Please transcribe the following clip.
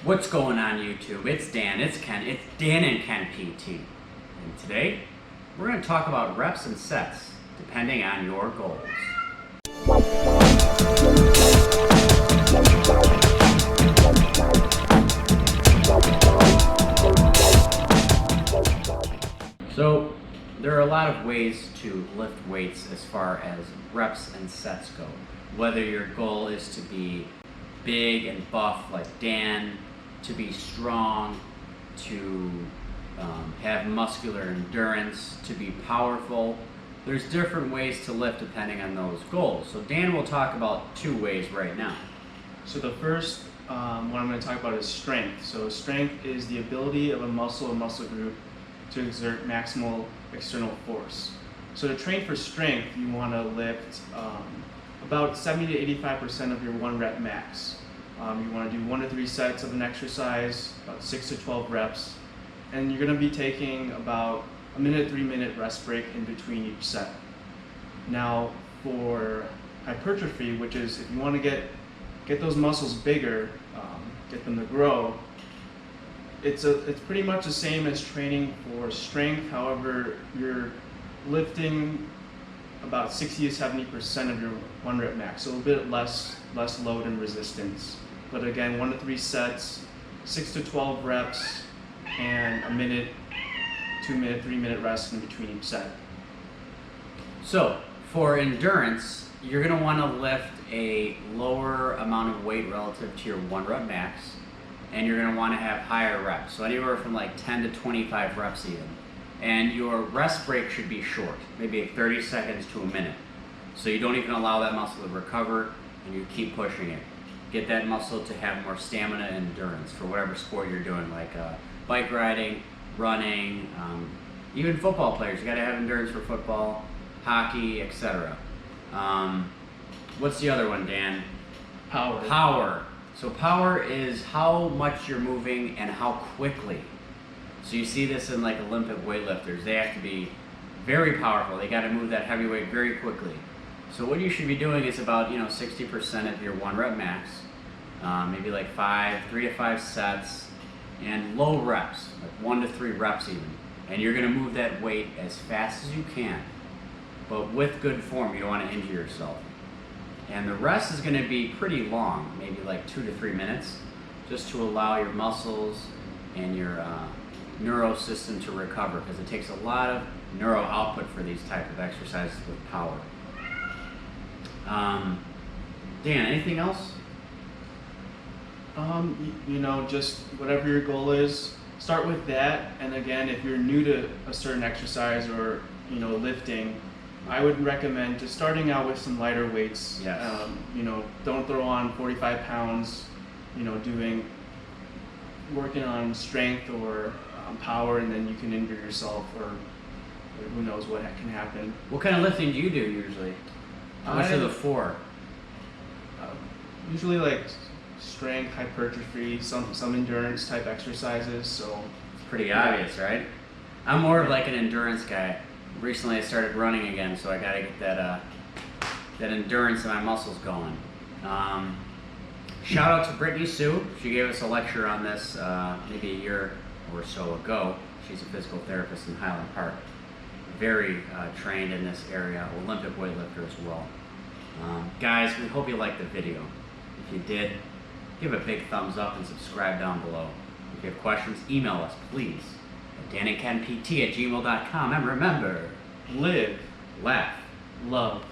What's going on YouTube? It's Dan, it's Ken, it's Dan and Ken PT. And today, we're going to talk about reps and sets, depending on your goals. So, there are a lot of ways to lift weights as far as reps and sets go. Whether your goal is to be big and buff like Dan, to be strong, to have muscular endurance, to be powerful. There's different ways to lift depending on those goals. So Dan will talk about two ways right now. So the first one I'm going to talk about is strength. So strength is the ability of a muscle or muscle group to exert maximal external force. So to train for strength, you want to lift about 70 to 85% of your 1 rep max. You want to do 1 to 3 sets of an exercise, about 6 to 12 reps, and you're going to be taking about a 3-minute rest break in between each set. Now for hypertrophy, which is if you want to get those muscles bigger, get them to grow, it's pretty much the same as training for strength. However, you're lifting about 60 to 70% of your 1 rep max, so a bit less load and resistance. But again, 1 to 3 sets, 6 to 12 reps, and a 1-minute, 2-minute, 3-minute rest in between each set. So for endurance, you're going to want to lift a lower amount of weight relative to your 1 rep max, and you're going to want to have higher reps, so anywhere from like 10 to 25 reps even. And your rest break should be short, maybe 30 seconds to a minute. So you don't even allow that muscle to recover and you keep pushing it. Get that muscle to have more stamina and endurance for whatever sport you're doing, like bike riding, running, even football players. You gotta have endurance for football, hockey, etc. What's the other one, Dan? Power. Power. So power is how much you're moving and how quickly. So you see this in like Olympic weightlifters. They have to be very powerful. They got to move that heavy weight very quickly. So what you should be doing is about 60% of your 1 rep max, maybe like 3 to 5 sets, and low reps, like 1 to 3 reps even. And you're going to move that weight as fast as you can, but with good form. You don't want to injure yourself. And the rest is going to be pretty long, maybe like 2 to 3 minutes, just to allow your muscles and your neuro system to recover, because it takes a lot of neuro output for these type of exercises with power. Dan, anything else? Just whatever your goal is, start with that. And again, if you're new to a certain exercise or lifting, I would recommend just starting out with some lighter weights. Yes. Don't throw on 45 pounds. Working on strength or power, and then you can injure yourself, or who knows what can happen. What kind of lifting do you do usually? How much are the 4? Usually like strength, hypertrophy, some endurance type exercises. So it's pretty obvious, right? I'm more of like an endurance guy. Recently I started running again, so I gotta get that endurance in my muscles going. Shout out to Brittany Sue. She gave us a lecture on this maybe a year or so ago. She's a physical therapist in Highland Park. Very trained in this area, Olympic weightlifter as well. Guys, we hope you liked the video. If you did, give a big thumbs up and subscribe down below. If you have questions, email us, please, at danandkenpt@gmail.com. And remember, live, laugh, love.